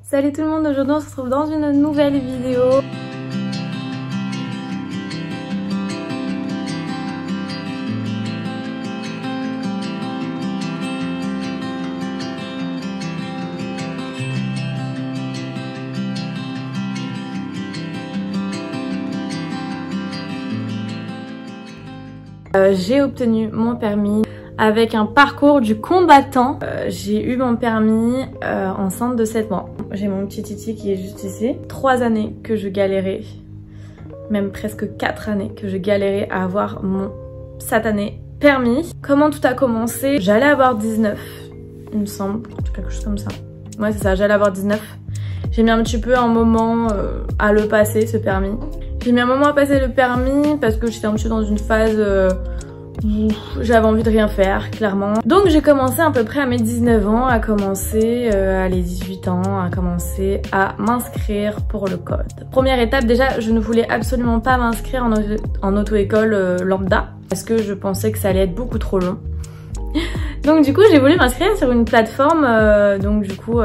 Salut tout le monde, aujourd'hui on se retrouve dans une nouvelle vidéo. J'ai obtenu mon permis avec un parcours du combattant. J'ai eu mon permis enceinte de 7 mois. J'ai mon petit titi qui est juste ici. 3 années que je galérais, même presque 4 années que je galérais à avoir mon satané permis. Comment tout a commencé? J'allais avoir 19, il me semble, quelque chose comme ça. Ouais c'est ça, j'allais avoir 19. J'ai mis un petit peu un moment à le passer, ce permis. J'ai mis un moment à passer le permis parce que j'étais un petit peu dans une phase où j'avais envie de rien faire, clairement. Donc j'ai commencé à peu près à mes 19 ans, à commencer à les 18 ans, à commencer à m'inscrire pour le code. Première étape, déjà, je ne voulais absolument pas m'inscrire en auto-école lambda parce que je pensais que ça allait être beaucoup trop long. Donc du coup, j'ai voulu m'inscrire sur une plateforme, donc du coup,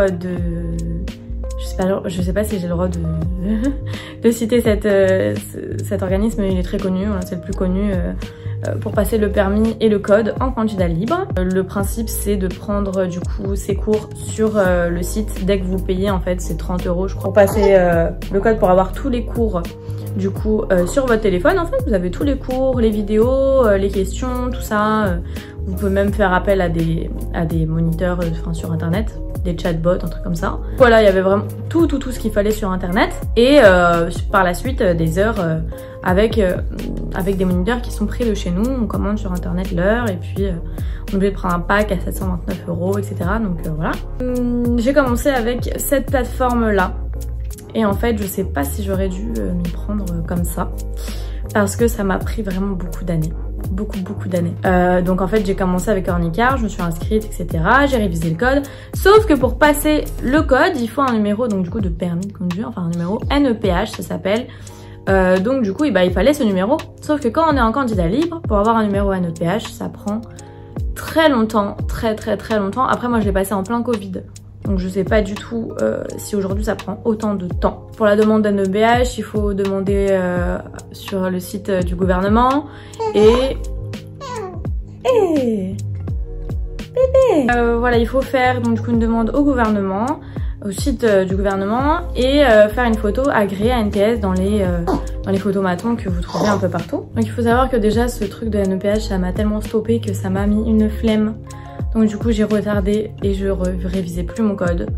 je sais pas si j'ai le droit de citer cet organisme, il est très connu, c'est le plus connu pour passer le permis et le code en candidat libre. Le principe c'est de prendre du coup ces cours sur le site dès que vous payez, en fait c'est 30 € je crois. Pour passer le code, pour avoir tous les cours du coup sur votre téléphone, en fait vous avez tous les cours, les vidéos, les questions, tout ça. Vous pouvez même faire appel à des moniteurs sur internet, des chatbots, un truc comme ça. Voilà, il y avait vraiment tout ce qu'il fallait sur internet. Et par la suite, des heures avec des moniteurs qui sont près de chez nous. On commande sur internet l'heure et puis on est obligé de prendre un pack à 729 €, etc. Donc voilà. J'ai commencé avec cette plateforme-là. Et en fait, je sais pas si j'aurais dû m'y prendre comme ça. Parce que ça m'a pris vraiment beaucoup d'années. Beaucoup d'années. Donc en fait j'ai commencé avec Ornicar, je me suis inscrite, etc. J'ai révisé le code. Sauf que pour passer le code, il faut un numéro donc du coup de permis de conduire, enfin un numéro NEPH ça s'appelle. Donc du coup il fallait ce numéro. Sauf que quand on est en candidat libre, pour avoir un numéro NEPH, ça prend très longtemps, très longtemps. Après moi je l'ai passé en plein Covid. Donc je sais pas du tout si aujourd'hui ça prend autant de temps. Pour la demande d'NEPH, il faut demander sur le site du gouvernement et... bébé voilà, il faut faire donc du coup une demande au gouvernement, au site du gouvernement et faire une photo agréée à NPS dans les photomatons que vous trouvez un peu partout. Donc il faut savoir que déjà ce truc de NEPH ça m'a tellement stoppé que ça m'a mis une flemme. Donc du coup j'ai retardé et je révisais plus mon code.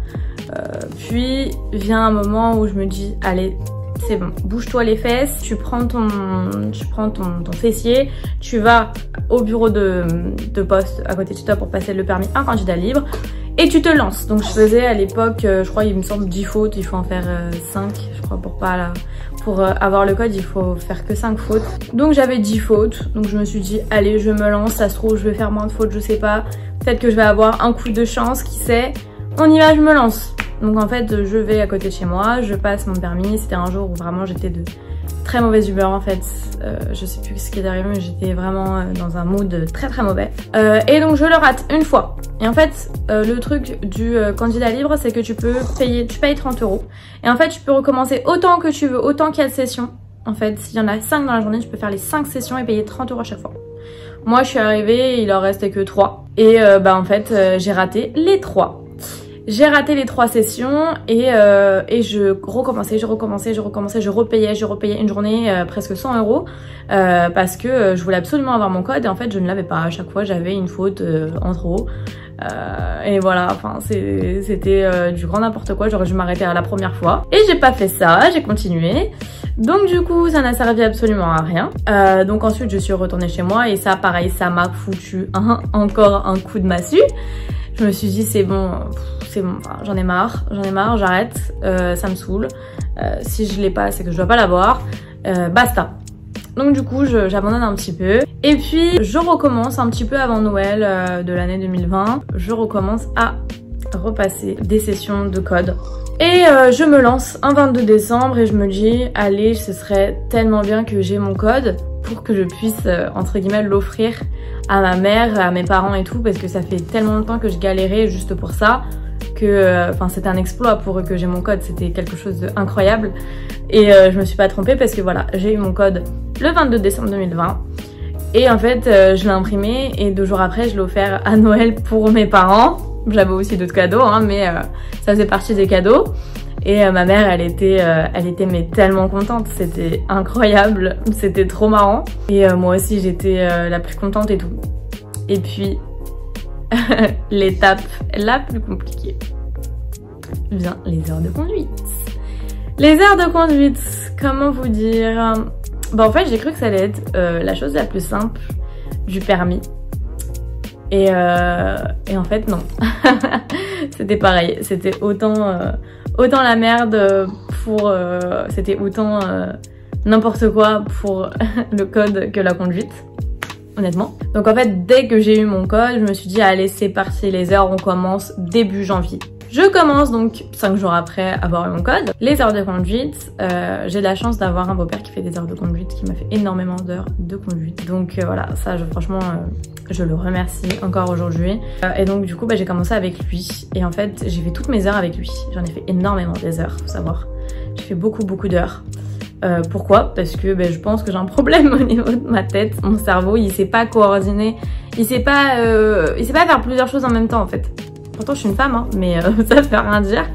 Puis vient un moment où je me dis allez c'est bon, bouge-toi les fesses, tu prends ton fessier, tu vas au bureau de poste à côté de toi pour passer le permis en candidat libre et tu te lances. Donc je faisais à l'époque, je crois il me semble 10 fautes, il faut en faire 5 je crois pour avoir le code il faut faire que 5 fautes. Donc j'avais 10 fautes, donc je me suis dit allez je me lance, ça se trouve je vais faire moins de fautes, je sais pas, peut-être que je vais avoir un coup de chance, qui sait, on y va, je me lance. Donc en fait je vais à côté de chez moi, je passe mon permis, c'était un jour où vraiment j'étais de très mauvaise humeur en fait, je sais plus ce qui est arrivé mais j'étais vraiment dans un mood très mauvais. Et donc je le rate une fois. Et en fait le truc du candidat libre c'est que tu payes 30 € et en fait tu peux recommencer autant que tu veux, autant qu'il y a de sessions. En fait s'il y en a 5 dans la journée tu peux faire les 5 sessions et payer 30 € à chaque fois. Moi je suis arrivée, il en restait que 3 et en fait j'ai raté les 3. J'ai raté les 3 sessions et je recommençais, je repayais une journée presque 100 € parce que je voulais absolument avoir mon code et en fait je ne l'avais pas. À chaque fois j'avais une faute en trop et voilà, enfin c'était du grand n'importe quoi. J'aurais dû m'arrêter à la première fois et j'ai pas fait ça, j'ai continué. Donc du coup ça n'a servi absolument à rien. Donc ensuite je suis retournée chez moi et ça pareil ça m'a foutu encore un coup de massue. Je me suis dit c'est bon, enfin, j'en ai marre, j'arrête, ça me saoule. Si je l'ai pas, c'est que je dois pas l'avoir. Basta. Donc du coup, j'abandonne un petit peu. Et puis, je recommence un petit peu avant Noël de l'année 2020. Je recommence à repasser des sessions de code. Et je me lance un 22 décembre et je me dis, allez, ce serait tellement bien que j'ai mon code pour que je puisse, entre guillemets, l'offrir à ma mère, à mes parents et tout, parce que ça fait tellement longtemps que je galérais juste pour ça, que c'était un exploit pour eux que j'ai mon code, c'était quelque chose d'incroyable. Et je me suis pas trompée parce que voilà, j'ai eu mon code le 22 décembre 2020. Et en fait, je l'ai imprimé et 2 jours après, je l'ai offert à Noël pour mes parents. J'avais aussi d'autres cadeaux, hein, mais ça faisait partie des cadeaux. Et ma mère, elle était mais tellement contente, c'était incroyable, c'était trop marrant. Et moi aussi, j'étais la plus contente et tout. Et puis, l'étape la plus compliquée vient les heures de conduite. Les heures de conduite, comment vous dire? En fait, j'ai cru que ça allait être la chose la plus simple du permis. Et en fait, non. C'était pareil, c'était autant la merde pour... c'était autant n'importe quoi pour le code que la conduite, honnêtement. Donc en fait, dès que j'ai eu mon code, je me suis dit, allez, c'est parti, les heures, on commence début janvier. Je commence donc 5 jours après avoir eu mon code. Les heures de conduite, j'ai la chance d'avoir un beau-père qui fait des heures de conduite, qui m'a fait énormément d'heures de conduite. Donc voilà, ça franchement, je le remercie encore aujourd'hui. Et donc du coup, j'ai commencé avec lui. Et en fait, j'ai fait toutes mes heures avec lui. J'en ai fait énormément des heures, faut savoir. J'ai fait beaucoup d'heures. Pourquoi? Parce que je pense que j'ai un problème au niveau de ma tête. Mon cerveau, il sait pas coordonner. Il sait pas faire plusieurs choses en même temps en fait. Pourtant je suis une femme, hein, mais ça veut rien dire.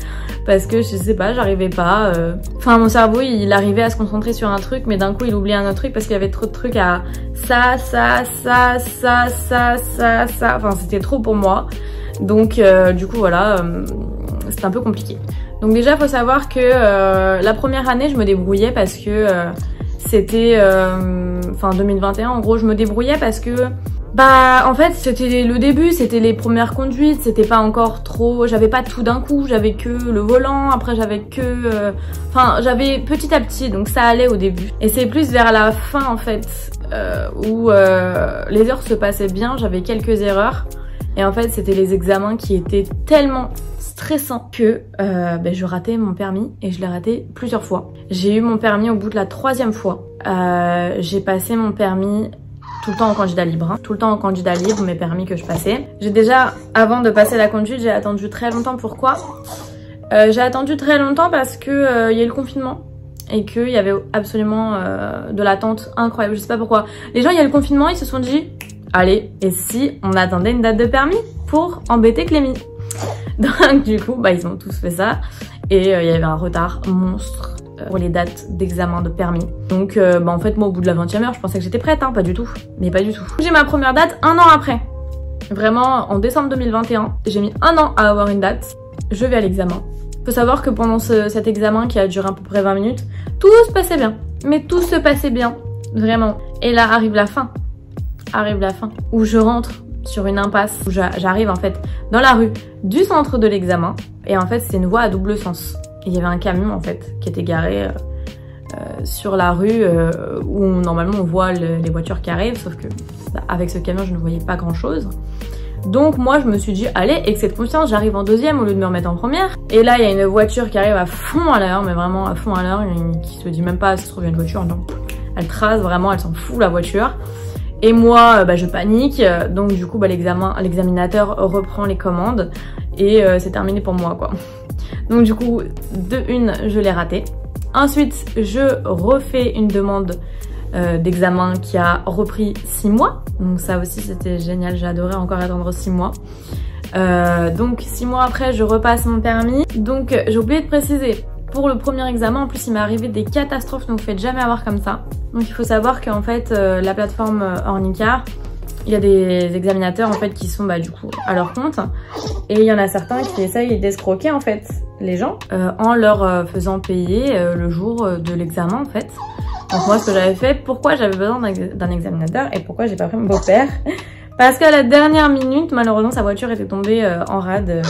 Parce que je sais pas, j'arrivais pas. Enfin, mon cerveau, il arrivait à se concentrer sur un truc, mais d'un coup, il oubliait un autre truc parce qu'il y avait trop de trucs à ça. Enfin, c'était trop pour moi. Donc, du coup, voilà, c'était un peu compliqué. Donc déjà, faut savoir que la première année, je me débrouillais parce que c'était... 2021, en gros, je me débrouillais parce que... en fait, c'était le début, c'était les premières conduites, c'était pas encore trop... J'avais pas tout d'un coup, j'avais que le volant, après j'avais que... j'avais petit à petit, donc ça allait au début. Et c'est plus vers la fin, en fait, où les heures se passaient bien, j'avais quelques erreurs. Et en fait, c'était les examens qui étaient tellement stressants que je ratais mon permis et je l'ai raté plusieurs fois. J'ai eu mon permis au bout de la 3e fois. J'ai passé mon permis... tout le temps en candidat libre, hein. Tout le temps en candidat libre, mes permis que je passais. J'ai déjà, avant de passer la conduite, j'ai attendu très longtemps. Pourquoi? J'ai attendu très longtemps parce que il y a eu le confinement et qu'il y avait absolument de l'attente incroyable. Je sais pas pourquoi. Les gens, il y a eu le confinement, ils se sont dit, allez, et si on attendait une date de permis pour embêter Clémy? Donc du coup, ils ont tous fait ça et il y avait un retard monstre pour les dates d'examen de permis. Donc en fait moi au bout de la 20e heure je pensais que j'étais prête, hein, pas du tout, mais pas du tout. J'ai ma première date 1 an après, vraiment en décembre 2021, j'ai mis 1 an à avoir une date, je vais à l'examen. Faut savoir que pendant cet examen qui a duré à peu près 20 minutes, tout se passait bien, mais tout se passait bien, vraiment. Et là arrive la fin, où je rentre sur une impasse, où j'arrive en fait dans la rue du centre de l'examen, et en fait c'est une voie à double sens. Il y avait un camion en fait qui était garé sur la rue où normalement on voit les voitures qui arrivent, sauf que avec ce camion je ne voyais pas grand chose. Donc moi je me suis dit allez, excès de confiance, j'arrive en 2e au lieu de me remettre en première. Et là il y a une voiture qui arrive à fond à l'heure, mais vraiment à fond à l'heure, qui se dit même pas si se trouve une voiture, non. Elle trace vraiment, elle s'en fout la voiture. Et moi je panique, donc du coup l'examinateur reprend les commandes et c'est terminé pour moi quoi. Donc du coup, de une, je l'ai raté. Ensuite, je refais une demande d'examen qui a repris 6 mois. Donc ça aussi, c'était génial. J'ai adoré encore attendre 6 mois. Donc 6 mois après, je repasse mon permis. Donc j'ai oublié de préciser, pour le premier examen, en plus, il m'est arrivé des catastrophes. Ne vous faites jamais avoir comme ça. Donc il faut savoir qu'en fait, la plateforme Ornicar, il y a des examinateurs en fait qui sont du coup à leur compte et il y en a certains qui essayent d'escroquer en fait les gens en leur faisant payer le jour de l'examen en fait. Donc moi ce que j'avais fait, pourquoi j'avais besoin d'un examinateur et pourquoi j'ai pas pris mon beau-père? Parce qu'à la dernière minute malheureusement sa voiture était tombée en rade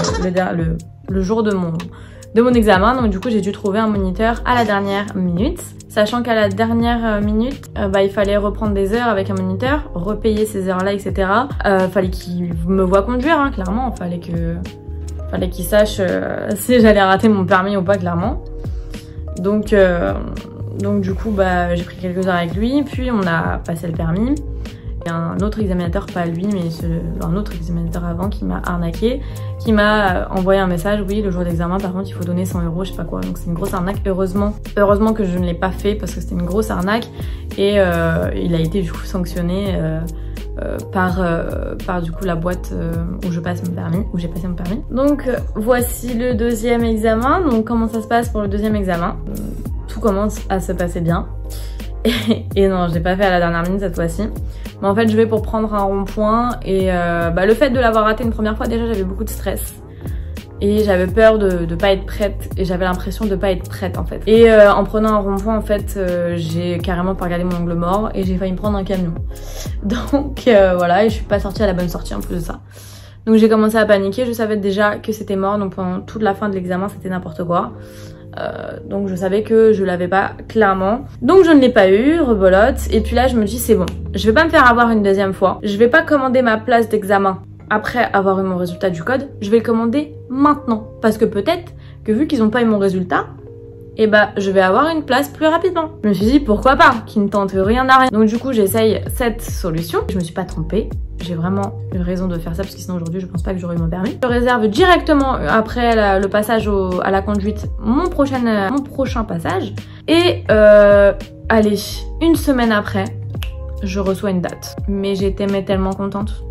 le jour de mon examen, donc du coup j'ai dû trouver un moniteur à la dernière minute, sachant qu'à la dernière minute il fallait reprendre des heures avec un moniteur, repayer ces heures là etc. Fallait qu'il me voie conduire, hein, clairement, fallait qu'il sache si j'allais rater mon permis ou pas, clairement. Donc du coup j'ai pris quelques heures avec lui, puis on a passé le permis Un autre examinateur, pas lui, mais un autre examinateur avant qui m'a arnaqué, qui m'a envoyé un message, oui, le jour d'examen, par contre, il faut donner 100 €, je sais pas quoi. Donc c'est une grosse arnaque. Heureusement que je ne l'ai pas fait parce que c'était une grosse arnaque et il a été du coup sanctionné par du coup la boîte où je passe mon permis, où j'ai passé mon permis. Donc voici le deuxième examen. Donc comment ça se passe pour le deuxième examen? Tout commence à se passer bien. Et non, je l'ai pas fait à la dernière minute cette fois-ci. Mais en fait, je vais pour prendre un rond-point et le fait de l'avoir raté une première fois, déjà j'avais beaucoup de stress. Et j'avais peur de pas être prête et j'avais l'impression de pas être prête en fait. Et en prenant un rond-point en fait, j'ai carrément pas regardé mon angle mort et j'ai failli me prendre un camion. Donc voilà, et je suis pas sortie à la bonne sortie en plus de ça. Donc j'ai commencé à paniquer, je savais déjà que c'était mort, donc pendant toute la fin de l'examen c'était n'importe quoi. Donc je savais que je l'avais pas clairement. Donc je ne l'ai pas eu, rebolote. Et puis là je me dis c'est bon, je vais pas me faire avoir une deuxième fois. Je vais pas commander ma place d'examen après avoir eu mon résultat du code. Je vais le commander maintenant. Parce que peut-être que vu qu'ils ont pas eu mon résultat, et je vais avoir une place plus rapidement. Je me suis dit pourquoi pas, qui ne tente rien à rien. Donc du coup j'essaye cette solution. Je me suis pas trompée. J'ai vraiment eu raison de faire ça parce que sinon aujourd'hui je pense pas que j'aurais eu mon permis. Je réserve directement après le passage à la conduite mon prochain passage. Et allez, une semaine après, je reçois une date. Mais j'étais tellement contente.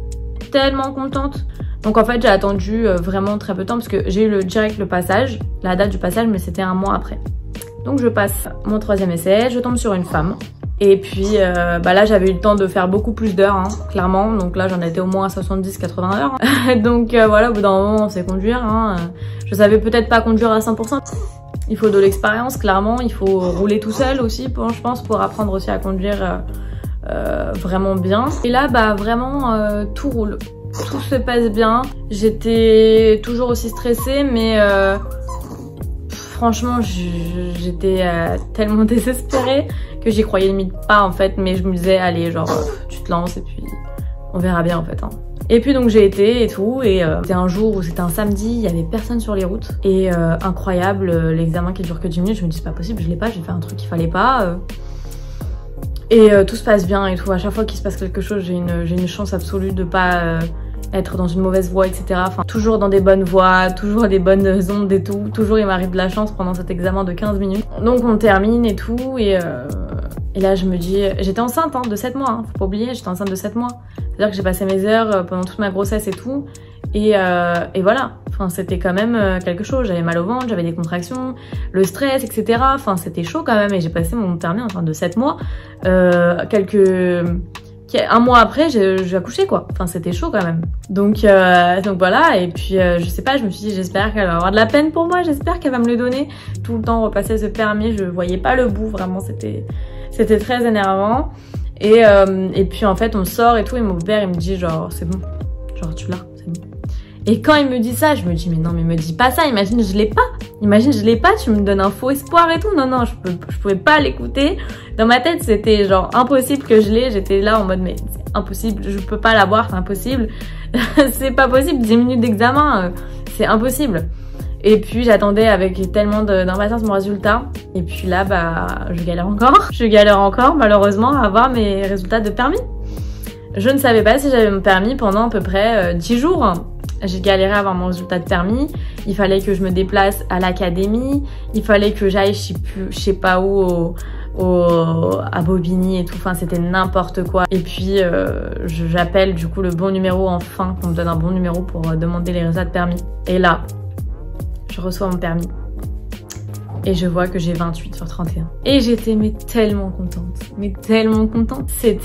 Tellement contente. Donc en fait j'ai attendu vraiment très peu de temps parce que j'ai eu direct le passage, la date du passage, mais c'était un mois après. Donc je passe mon troisième essai, je tombe sur une femme. Et puis là j'avais eu le temps de faire beaucoup plus d'heures, hein, clairement. Donc là j'en étais au moins à 70-80 heures. Donc voilà, au bout d'un moment on sait conduire. Hein. Je savais peut-être pas conduire à 100%. Il faut de l'expérience, clairement. Il faut rouler tout seul aussi, je pense, pour apprendre aussi à conduire vraiment bien. Et là vraiment tout roule. Tout se passe bien. J'étais toujours aussi stressée, mais franchement, j'étais tellement désespérée que j'y croyais limite pas en fait. Mais je me disais, allez, genre, tu te lances et puis on verra bien en fait. Hein. Et puis donc j'ai été et tout. Et c'était un jour où c'était un samedi, il y avait personne sur les routes. Et incroyable, l'examen qui dure que 10 minutes, je me dis, c'est pas possible, je l'ai pas, j'ai fait un truc qu'il fallait pas. Et tout se passe bien et tout. À chaque fois qu'il se passe quelque chose, j'ai une chance absolue de pas être dans une mauvaise voie, etc. Enfin, toujours dans des bonnes voies, toujours des bonnes ondes et tout. Toujours il m'arrive de la chance pendant cet examen de 15 minutes. Donc on termine et tout. Et là je me dis, j'étais enceinte hein, de 7 mois, hein, faut pas oublier, j'étais enceinte de 7 mois. C'est-à-dire que j'ai passé mes heures pendant toute ma grossesse et tout. Et voilà, enfin, c'était quand même quelque chose. J'avais mal au ventre, j'avais des contractions, le stress, etc. Enfin, c'était chaud quand même. Et j'ai passé mon permis enfin, de 7 mois. Un mois après, j'ai accouché quoi. Enfin, c'était chaud quand même. Donc voilà. Et puis, je sais pas, je me suis dit, j'espère qu'elle va avoir de la peine pour moi. J'espère qu'elle va me le donner. Tout le temps repasser ce permis, je voyais pas le bout. Vraiment, c'était très énervant. Et puis en fait, on sort et tout. Et mon père, il me dit genre, c'est bon. Genre, tu l'as, c'est bon. Et quand il me dit ça, je me dis mais non mais me dis pas ça, imagine je l'ai pas. Imagine je l'ai pas, tu me donnes un faux espoir et tout. Non, je pouvais pas l'écouter. Dans ma tête, c'était genre impossible que je l'ai. J'étais là en mode mais c'est impossible, je peux pas l'avoir, c'est impossible. C'est pas possible, 10 minutes d'examen, c'est impossible. Et puis j'attendais avec tellement d'impatience mon résultat. Et puis là, je galère encore. Je galère encore malheureusement à avoir mes résultats de permis. Je ne savais pas si j'avais mon permis pendant à peu près 10 jours. J'ai galéré à avoir mon résultat de permis. Il fallait que je me déplace à l'académie. Il fallait que j'aille, je sais pas où, à Bobigny et tout. Enfin, c'était n'importe quoi. Et puis, j'appelle du coup le bon numéro enfin, qu'on me donne un bon numéro pour demander les résultats de permis. Et là, je reçois mon permis. Et je vois que j'ai 28 sur 31. Et j'étais tellement contente. Mais tellement contente. C'est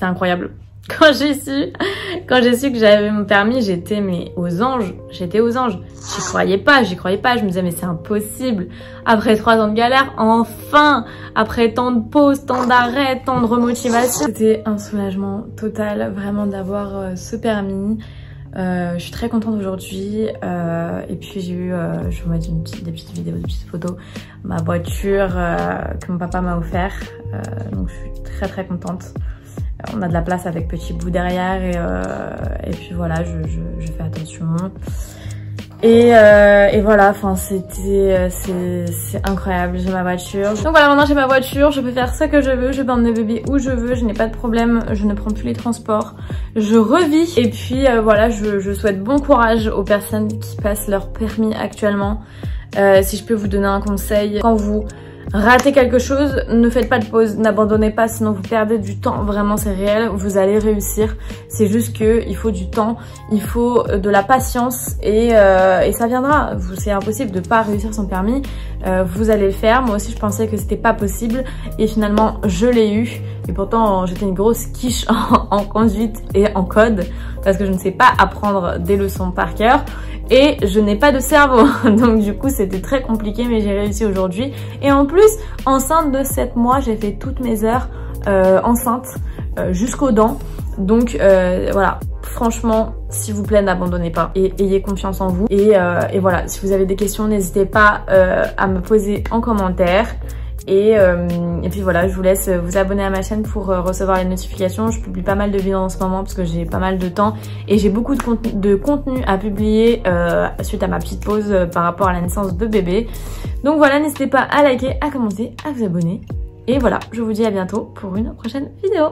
incroyable. Quand j'ai su que j'avais mon permis, j'étais aux anges. J'étais aux anges. J'y croyais pas. Je me disais mais c'est impossible. Après 3 ans de galère, enfin, après tant de pauses, tant d'arrêts, tant de remotivation. C'était un soulagement total vraiment d'avoir ce permis. Je suis très contente aujourd'hui. Et puis j'ai eu, je vous mets des petites vidéos, des petites photos, ma voiture que mon papa m'a offert. Donc je suis très très contente. On a de la place avec petit bout derrière et puis voilà, je fais attention. Et voilà, enfin c'est incroyable, j'ai ma voiture. Donc voilà, maintenant j'ai ma voiture, je peux faire ce que je veux, je peux emmener bébé où je veux, je n'ai pas de problème, je ne prends plus les transports, je revis. Et puis voilà, je souhaite bon courage aux personnes qui passent leur permis actuellement. Si je peux vous donner un conseil, quand vous ratez quelque chose, ne faites pas de pause, n'abandonnez pas, sinon vous perdez du temps, vraiment c'est réel, vous allez réussir. C'est juste que il faut du temps, il faut de la patience et ça viendra. C'est impossible de pas réussir son permis, vous allez le faire. Moi aussi je pensais que c'était pas possible et finalement je l'ai eu. Et pourtant j'étais une grosse quiche en conduite et en code parce que je ne sais pas apprendre des leçons par cœur. Et je n'ai pas de cerveau, donc du coup c'était très compliqué, mais j'ai réussi aujourd'hui. Et en plus, enceinte de 7 mois, j'ai fait toutes mes heures enceinte jusqu'aux dents. Donc voilà, franchement, s'il vous plaît, n'abandonnez pas et ayez confiance en vous. Et voilà, si vous avez des questions, n'hésitez pas à me poser en commentaire. Et puis voilà, je vous laisse vous abonner à ma chaîne pour recevoir les notifications. Je publie pas mal de vidéos en ce moment parce que j'ai pas mal de temps et j'ai beaucoup de contenu à publier suite à ma petite pause par rapport à la naissance de bébé. Donc voilà, n'hésitez pas à liker, à commenter, à vous abonner. Et voilà, je vous dis à bientôt pour une prochaine vidéo.